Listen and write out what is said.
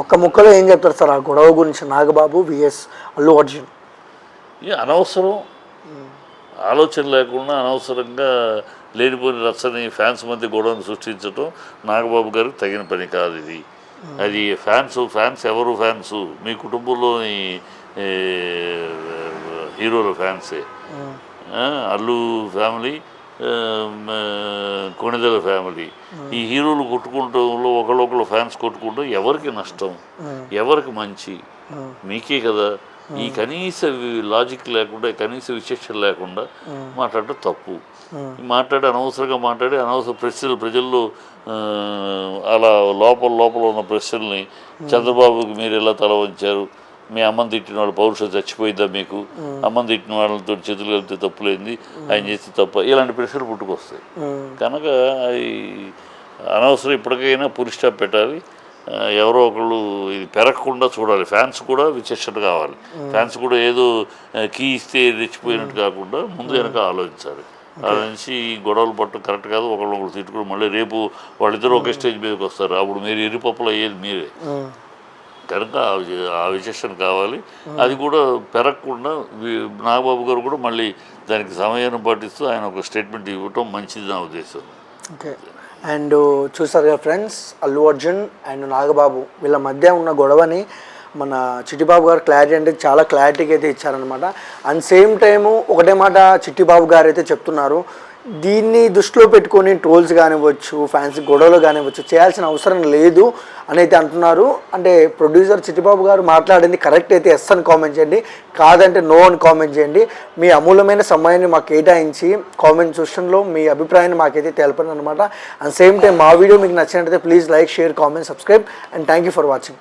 ఒక్క ముక్కలో ఏం చెప్తారు సార్ ఆ గొడవ గురించి, నాగబాబు విఎస్ అల్లు అర్జున్? అనవసరం ఆలోచన లేకుండా అనవసరంగా లేనిపోయిన రచ్చని ఫ్యాన్స్ మధ్య గొడవను సృష్టించడం నాగబాబు గారికి తగిన పని కాదు ఇది. అది ఫ్యాన్స్ ఎవరు ఫ్యాన్స్? మీ కుటుంబంలోని హీరోల ఫ్యాన్సే. Allu family, Konidela family. ఈ హీరోలు కొట్టుకుంటంలో ఒకళ్ళొకళ్ళు ఫ్యాన్స్ కొట్టుకుంటాం ఎవరికి నష్టం, ఎవరికి మంచి? మీకే కదా. ఈ కనీస లాజిక్ లేకుండా, కనీస విశేషం లేకుండా మాట్లాడటం తప్పు. అనవసరంగా మాట్లాడి అనవసర ప్రజల్లో అలా లోపల ఉన్న ప్రశ్నల్ని, చంద్రబాబుకి మీరు ఎలా తల వంచారు, మీ అమ్మని తిట్టిన వాళ్ళు పౌరుషం చచ్చిపోయిందా మీకు, అమ్మని తిట్టిన వాళ్ళతో చేతులు కలిపితే తప్పులేంది, ఆయన చేస్తే తప్ప, ఇలాంటి ప్రశ్నలు పుట్టుకొస్తాయి. కనుక అది అనవసరం. ఇప్పటికైనా పులి స్టాప్ పెట్టాలి. ఎవరో ఒకళ్ళు ఇది పెరగకుండా చూడాలి. ఫ్యాన్స్ కూడా విచక్షణ కావాలి. ఫ్యాన్స్ కూడా ఏదో కీ ఇస్తే తెచ్చిపోయినట్టు కాకుండా ముందు వెనక ఆలోచించాలి. ఆలోచించి గొడవలు పట్టడం కరెక్ట్ కాదు. ఒకళ్ళు తిట్టుకుని మళ్ళీ రేపు వాళ్ళిద్దరూ ఒకే స్టేజ్ మీదకి వస్తారు. అప్పుడు మీరు ఎరిపప్పులు అయ్యేది మీరే. కనుక ఆ విచక్షణ కావాలి. అది కూడా పెరగకుండా నాగబాబు గారు కూడా మళ్ళీ దానికి సమయాన్ని పాటిస్తూ ఆయన ఒక స్టేట్మెంట్ ఇవ్వటం మంచిది నా ఉద్దేశం. ఓకే. అండ్ చూసారు కదా ఫ్రెండ్స్, అల్లు అర్జున్ అండ్ నాగబాబు వీళ్ళ మధ్య ఉన్న గొడవని మన చిట్టిబాబు గారు క్లారిటీ అంటే చాలా క్లారిటీగా అయితే ఇచ్చారనమాట. అండ్ సేమ్ టైము ఒకటే మాట చిట్టిబాబు గారు అయితే చెప్తున్నారు, దీన్ని దృష్టిలో పెట్టుకొని ట్రోల్స్ కానివ్వచ్చు, ఫ్యాన్స్ గొడవలు కానివ్వచ్చు చేయాల్సిన అవసరం లేదు అని అయితే అంటున్నారు. అంటే ప్రొడ్యూసర్ చిట్టిబాబు గారు మాట్లాడింది కరెక్ట్ అయితే ఎస్ అని కామెంట్ చేయండి, కాదంటే నో అని కామెంట్ చేయండి. మీ అమూల్యమైన సమయాన్ని మాకు కేటాయించి కామెంట్ సెక్షన్లో మీ అభిప్రాయాన్ని మాకైతే తెలపండి అనమాట. అండ్ సేమ్ టైం మా వీడియో మీకు నచ్చినట్లయితే please like, share, comment, subscribe and thank you for watching.